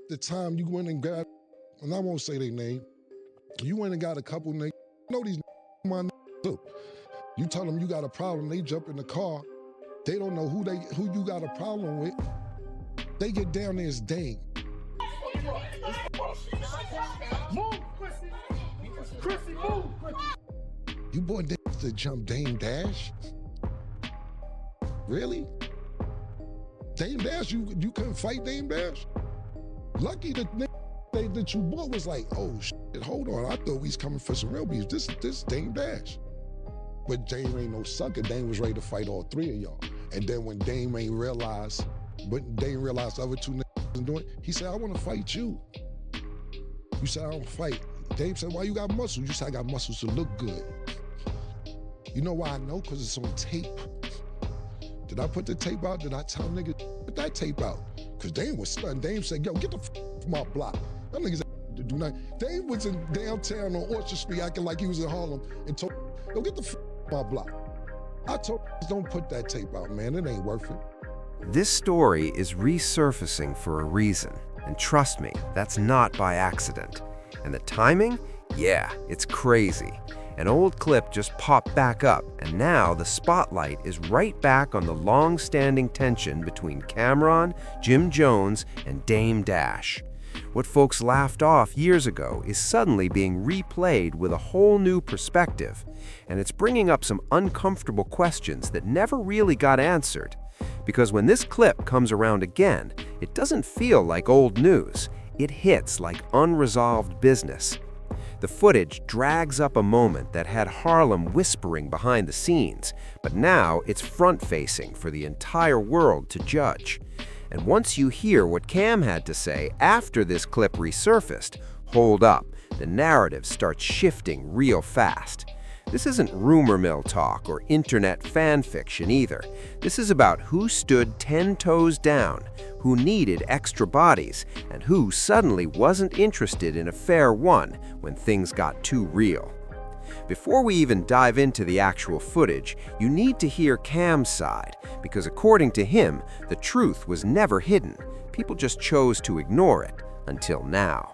the time you went and got, and I won't say their name, you went and got a couple niggas, know these my too. You tell them you got a problem, they jump in the car, they don't know who you got a problem with. They get down there as Dame. Move, Chrissy, move. You bought Dame to jump Dame Dash? Really? Dame Dash, you couldn't fight Dame Dash? Lucky the nigga that you bought was like, oh shit, hold on, I thought we was coming for some real beef. This Dame Dash. But Dame ain't no sucker. Dame was ready to fight all three of y'all. And then when Dame realized the other two niggas wasn't doing it, he said, I want to fight you. You said, I don't fight. Dame said, why you got muscles? You said, I got muscles to look good. You know why I know? Because it's on tape. Did I put the tape out? Did I tell niggas, put that tape out? Because Dame was stunned. Dame said, yo, get the from my block. Them niggas do nothing. Dame was in downtown on Orchard Street acting like he was in Harlem and told, yo, get the from my block. I told don't put that tape out, man. It ain't worth it. This story is resurfacing for a reason. And trust me, that's not by accident. And the timing? Yeah, it's crazy. An old clip just popped back up, and now the spotlight is right back on the long-standing tension between Cameron, Jim Jones, and Dame Dash. What folks laughed off years ago is suddenly being replayed with a whole new perspective, and it's bringing up some uncomfortable questions that never really got answered. Because when this clip comes around again, it doesn't feel like old news. It hits like unresolved business. The footage drags up a moment that had Harlem whispering behind the scenes, but now it's front-facing for the entire world to judge. And once you hear what Cam had to say after this clip resurfaced, hold up, the narrative starts shifting real fast. This isn't rumor mill talk or internet fan fiction either. This is about who stood 10 toes down, who needed extra bodies, and who suddenly wasn't interested in a fair one when things got too real. Before we even dive into the actual footage, you need to hear Cam's side, because according to him, the truth was never hidden. People just chose to ignore it until now.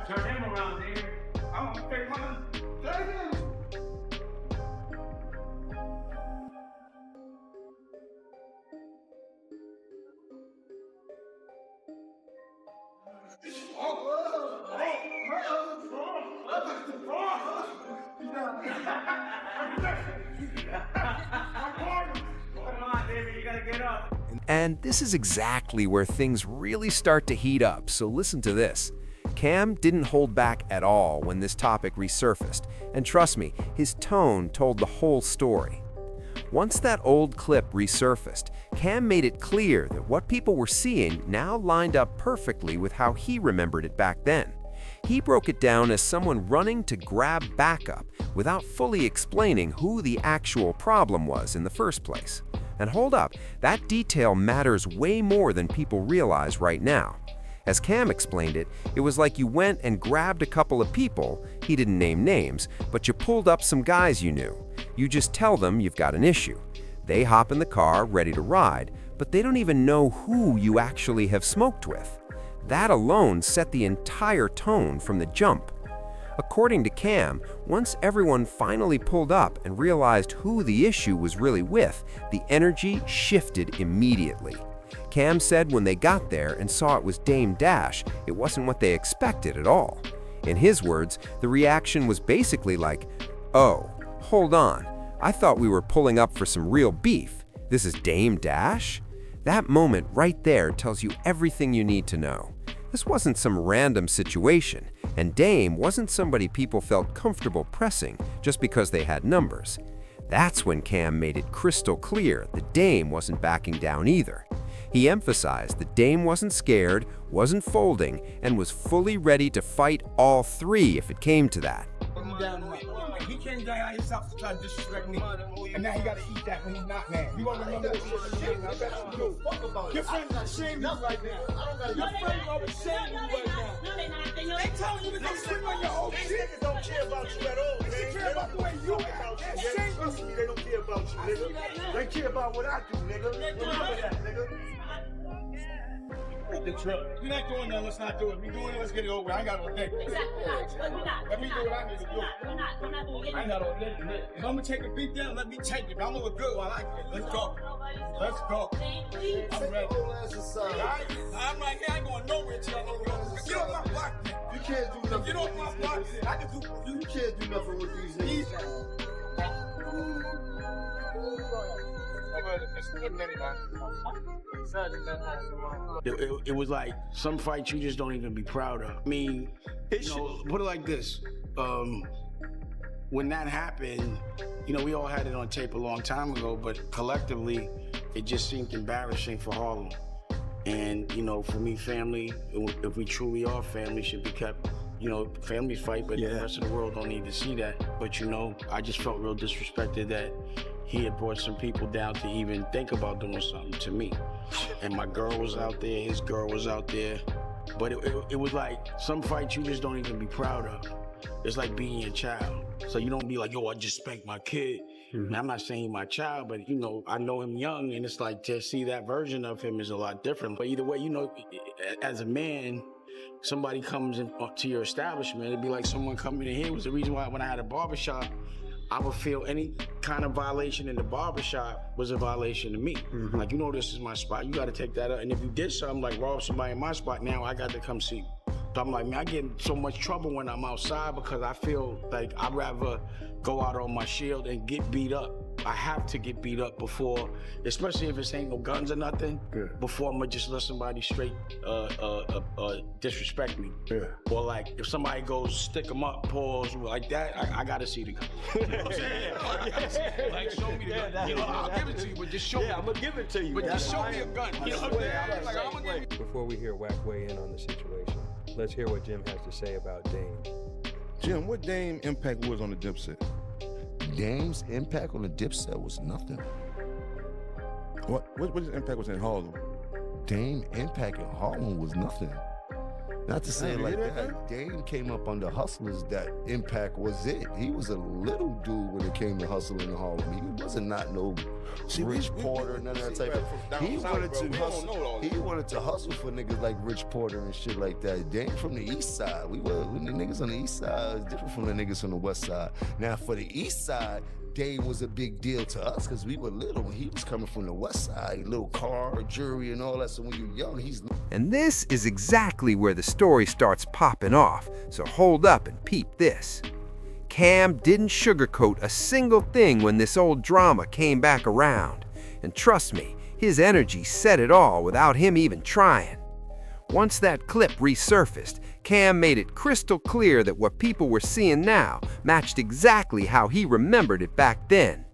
Turn him around there. I'm gonna take one. Turn him. And this is exactly where things really start to heat up, so listen to this. Cam didn't hold back at all when this topic resurfaced, and trust me, his tone told the whole story. Once that old clip resurfaced, Cam made it clear that what people were seeing now lined up perfectly with how he remembered it back then. He broke it down as someone running to grab backup without fully explaining who the actual problem was in the first place. And hold up, that detail matters way more than people realize right now. As Cam explained it, it was like you went and grabbed a couple of people, he didn't name names, but you pulled up some guys you knew. You just tell them you've got an issue. They hop in the car, ready to ride, but they don't even know who you actually have smoked with. That alone set the entire tone from the jump. According to Cam, once everyone finally pulled up and realized who the issue was really with, the energy shifted immediately. Cam said when they got there and saw it was Dame Dash, it wasn't what they expected at all. In his words, the reaction was basically like, "Oh, hold on. I thought we were pulling up for some real beef. This is Dame Dash?" That moment right there tells you everything you need to know. This wasn't some random situation, and Dame wasn't somebody people felt comfortable pressing just because they had numbers. That's when Cam made it crystal clear that Dame wasn't backing down either. He emphasized that Dame wasn't scared, wasn't folding, and was fully ready to fight all three if it came to that. He came down out himself to try to disrespect me, and now he got to eat that when he's not mad. You gonna remember this shit? I bet you do. Your friends are ashamed of you right now. Your friends are ashamed of you right now. They telling you to go swing on your whole shit. Niggas don't care about you at all, man. They care about the way you act. They're ashamed Trust of me, you. they don't care about you, nigga. They care about what I do, nigga. Remember that, nigga. The trip. You're not doing that, let's not do it. We doing it, let's get it over. I ain't got no day. Let me do what I need to do. I ain't got no day. If I'm gonna take a beat down, let me take it. I'm gonna look good while I can. Let's go. Let's go. I'm ready. I'm right here, I ain't going nowhere till I know you. Get off my block, man. You can't do nothing. Get off my block. I can do You can't do nothing with these niggas. It was like some fights you just don't even be proud of. I mean, put it like this. When that happened, we all had it on tape a long time ago, but collectively, it just seemed embarrassing for Harlem. And, for me, family, if we truly are family, should be kept. Families fight, but the rest of the world don't need to see that. But, I just felt real disrespected that he had brought some people down to even think about doing something to me. And my girl was out there, his girl was out there. But it was like some fights you just don't even be proud of. It's like being a child. So you don't be like, yo, I just spanked my kid. Mm-hmm. I'm not saying my child, but I know him young, and it's like to see that version of him is a lot different. But either way, as a man, somebody comes to your establishment, it'd be like someone coming in here. It was the reason why when I had a barbershop, I would feel any kind of violation in the barbershop was a violation to me. Mm-hmm. Like, this is my spot. You got to take that up. And if you did something like rob somebody in my spot, now I got to come see you. So I'm like, man, I get in so much trouble when I'm outside because I feel like I'd rather go out on my shield and get beat up. I have to get beat up before, especially if it ain't no guns or nothing, before I'm gonna just let somebody straight disrespect me. Yeah. Or like, if somebody goes stick them up, pause, like that, I gotta see the gun. You know what I'm saying? Like, show me the gun. I'll give it to you, but just show me. I'm gonna give it to you. But just show me a gun. You know what I'm saying? Like, I'm gonna give you. Before we hear Wack weigh in on the situation, let's hear what Jim has to say about Dame. Jim, what Dame impact was on the Dipset? Dame's impact on the Dipset was nothing. What his impact was in Harlem? Dame impact in Harlem was nothing. Not to say it like that. that. Dame came up under hustlers. That impact was it. He was a little dude when it came to hustling in Harlem. He wasn't not no Rich Porter, none of that type of. He wanted to hustle. He wanted to hustle for niggas like Rich Porter and shit like that. Dame from the East Side. When the niggas on the East Side is different from the niggas on the West Side. Now for the East Side, Dame was a big deal to us because we were little when he was coming from the West Side, little car, jewelry, and all that. So when you're young, he's. And this is exactly where the story starts popping off, so hold up and peep this. Cam didn't sugarcoat a single thing when this old drama came back around. And trust me, his energy said it all without him even trying. Once that clip resurfaced, Cam made it crystal clear that what people were seeing now matched exactly how he remembered it back then.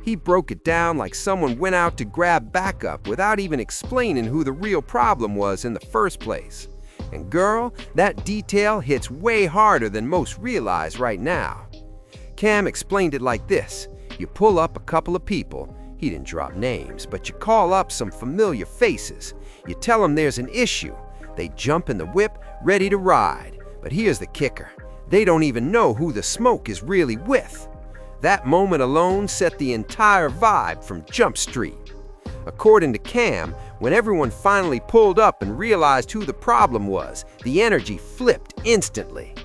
He broke it down like someone went out to grab backup without even explaining who the real problem was in the first place. And girl, that detail hits way harder than most realize right now. Cam explained it like this. You pull up a couple of people, he didn't drop names, but you call up some familiar faces. You tell them there's an issue. They jump in the whip, ready to ride. But here's the kicker. They don't even know who the smoke is really with. That moment alone set the entire vibe from Jump Street. According to Cam, when everyone finally pulled up and realized who the problem was, the energy flipped instantly.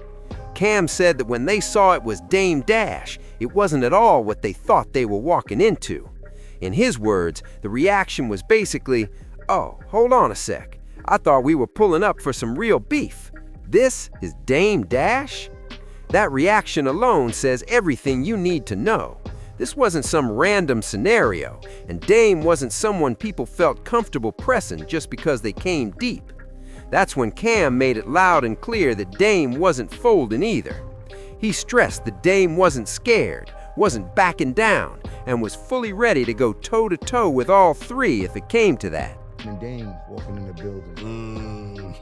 Cam said that when they saw it was Dame Dash, it wasn't at all what they thought they were walking into. In his words, the reaction was basically, "Oh, hold on a sec. I thought we were pulling up for some real beef. This is Dame Dash? That reaction alone says everything you need to know. This wasn't some random scenario, and Dame wasn't someone people felt comfortable pressing just because they came deep. That's when Cam made it loud and clear that Dame wasn't folding either. He stressed that Dame wasn't scared, wasn't backing down, and was fully ready to go toe-to-toe with all three if it came to that. And Dame walking in the building.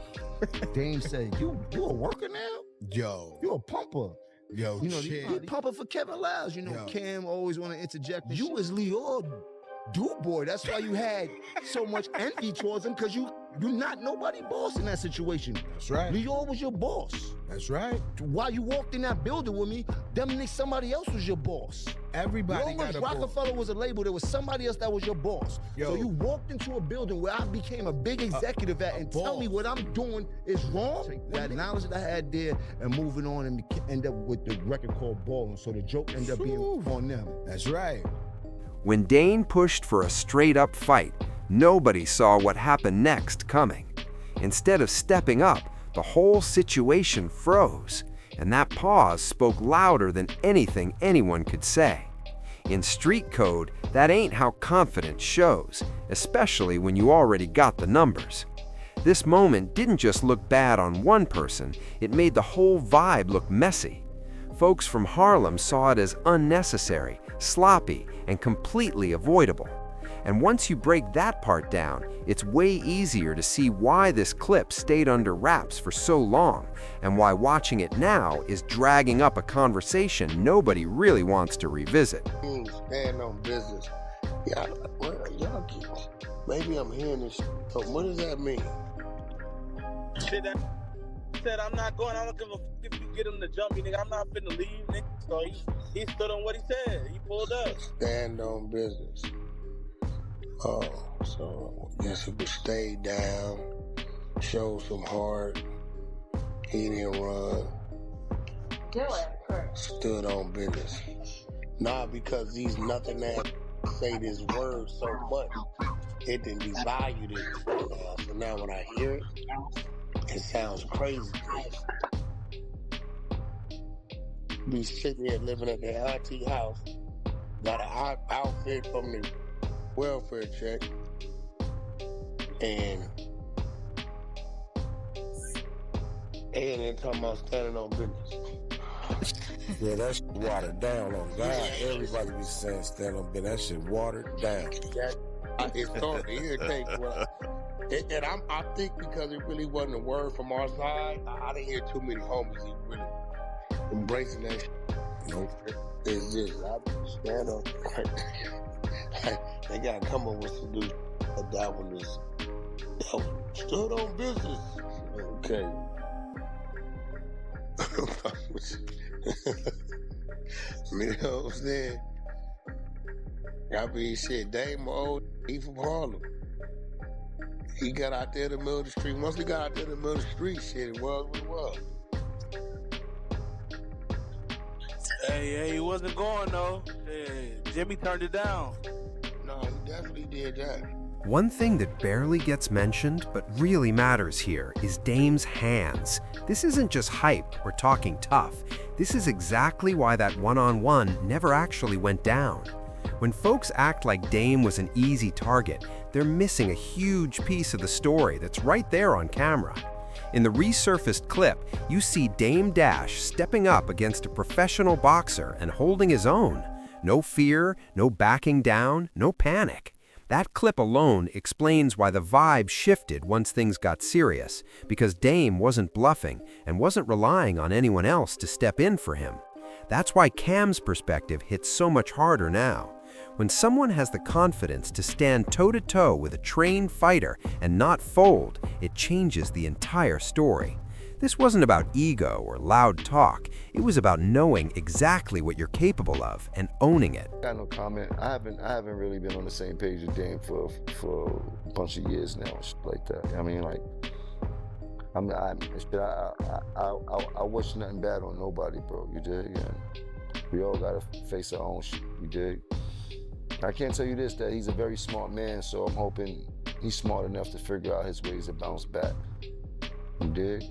Dame said, you a worker now? Yo. You a pumper. Yo, You know, shit. you pumping for Kevin Lyles. You know, Yo. Cam always want to interject. You was Leo boy. That's why you had so much envy towards him, because you're not nobody boss in that situation. That's right. Leo was your boss. That's right. While you walked in that building with me, somebody else was your boss. Everybody got a boss. Rockefeller was a label. There was somebody else that was your boss. Yo. So you walked into a building where I became a big executive at, and tell me what I'm doing is wrong. That knowledge that I had there, and moving on, and end up with the record called Ballin'. So the joke ended up being on them. That's right. When Dane pushed for a straight-up fight, nobody saw what happened next coming. Instead of stepping up, the whole situation froze, and that pause spoke louder than anything anyone could say. In street code, that ain't how confidence shows, especially when you already got the numbers. This moment didn't just look bad on one person, it made the whole vibe look messy. Folks from Harlem saw it as unnecessary, sloppy, and completely avoidable. And once you break that part down, it's way easier to see why this clip stayed under wraps for so long, and why watching it now is dragging up a conversation nobody really wants to revisit. Stand on business. Y'all maybe I'm hearing this. So what does that mean? Shit, that said I'm not going. I don't give a fuck if you get him to jump me, nigga. I'm not finna leave, nigga. So he stood on what he said. He pulled up. Stand on business. Oh, so I guess he would stay down, show some heart. He didn't run. Stood on business. Nah, because these nothing that say this word so much, it didn't devalue it. So now when I hear it, it sounds crazy. Be sitting here living at the auntie house, got an outfit from the welfare check, and then talking about standing on business. Yeah, that's watered down on God. Everybody be saying stand on business. That shit watered down. It started to irritate. And I think because it really wasn't a word from our side, I didn't hear too many homies even really embracing that shit. Nope. It's just, I stand up. They gotta come up with some new. That one is stood on business. Okay. You know what I'm saying? I mean, shit, Dame old, he from Harlem. He got out there in the middle of the street. Once he got out there in the middle of the street, shit, it was what it was. Hey, he wasn't going though. Hey, Jimmy turned it down. No, he definitely did that. One thing that barely gets mentioned but really matters here is Dame's hands. This isn't just hype or talking tough. This is exactly why that one-on-one never actually went down. When folks act like Dame was an easy target, they're missing a huge piece of the story that's right there on camera. In the resurfaced clip, you see Dame Dash stepping up against a professional boxer and holding his own. No fear, no backing down, no panic. That clip alone explains why the vibe shifted once things got serious, because Dame wasn't bluffing and wasn't relying on anyone else to step in for him. That's why Cam's perspective hits so much harder now. When someone has the confidence to stand toe-to-toe with a trained fighter and not fold, it changes the entire story. This wasn't about ego or loud talk. It was about knowing exactly what you're capable of and owning it. Got no comment. I haven't really been on the same page with Dame for a bunch of years now, shit like that. I mean, like, I wish nothing bad on nobody, bro. You dig? And we all gotta face our own shit. You dig? I can't tell you this, that he's a very smart man, so I'm hoping he's smart enough to figure out his ways to bounce back. You dig?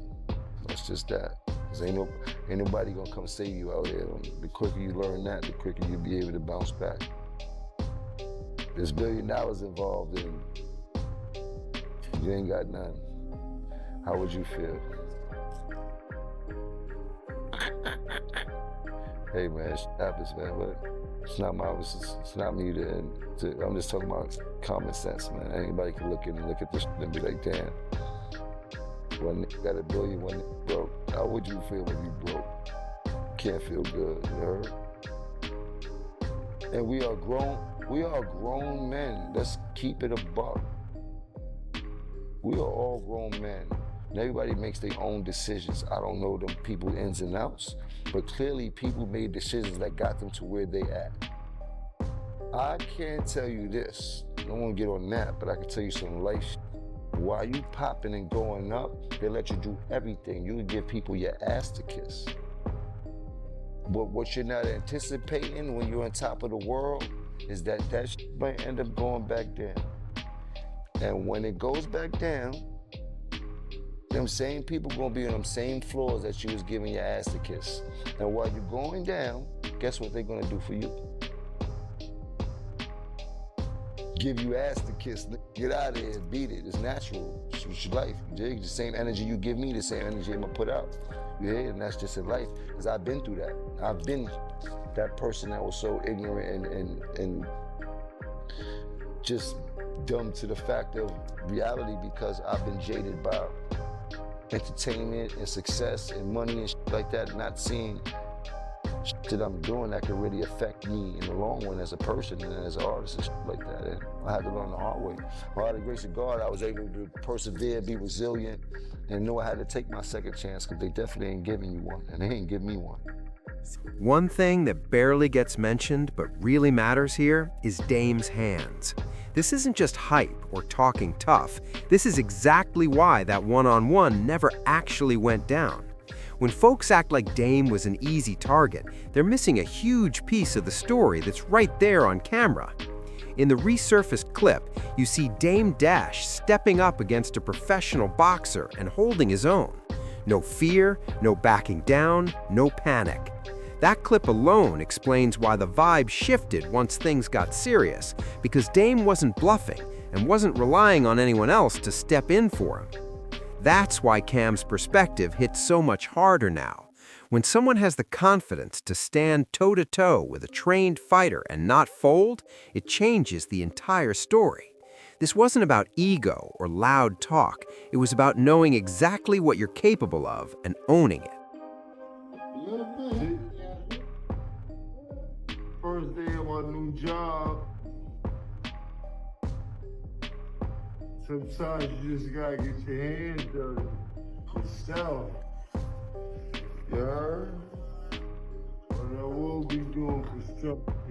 That's just that. 'Cause ain't nobody gonna come save you out here. The quicker you learn that, the quicker you'll be able to bounce back. There's $1 billion involved and you ain't got none. How would you feel? Hey man, it happens, man, but it's not me to I'm just talking about common sense, man. Anybody can look at this and be like, damn, one nigga got $1 billion, one nigga broke. How would you feel when you broke? You can't feel good, you heard? And we are grown men. Let's keep it a buck. We are all grown men. And everybody makes their own decisions. I don't know them people ins and outs, but clearly people made decisions that got them to where they at. I can't tell you this, I don't want to get on that, but I can tell you some life shit. While you popping and going up, they let you do everything. You can give people your ass to kiss. But what you're not anticipating when you're on top of the world is that shit might end up going back down. And when it goes back down, them same people gonna be on them same floors that you was giving your ass to kiss. And while you're going down, guess what they're gonna do for you? Give you ass to kiss, get out of here, beat it, it's natural, it's your life, you dig? The same energy you give me, the same energy I'm gonna put out. You hear? And that's just in life, because I've been through that. I've been that person that was so ignorant and just dumb to the fact of reality because I've been jaded by entertainment and success and money and shit like that, not seeing shit that I'm doing that could really affect me in the long run as a person and as an artist and shit like that. And I had to learn the hard way. By the grace of God, I was able to persevere, be resilient, and know I had to take my second chance because they definitely ain't giving you one, and they ain't give me one. One thing that barely gets mentioned but really matters here is Dame's hands. This isn't just hype or talking tough. This is exactly why that one-on-one never actually went down. When folks act like Dame was an easy target, they're missing a huge piece of the story that's right there on camera. In the resurfaced clip, you see Dame Dash stepping up against a professional boxer and holding his own. No fear, no backing down, no panic. That clip alone explains why the vibe shifted once things got serious, because Dame wasn't bluffing and wasn't relying on anyone else to step in for him. That's why Cam's perspective hits so much harder now. When someone has the confidence to stand toe-to-toe with a trained fighter and not fold, it changes the entire story. This wasn't about ego or loud talk. It was about knowing exactly what you're capable of and owning it. First day of my new job. Sometimes you just gotta get your hands dirty yourself. You heard? But I will be doing construction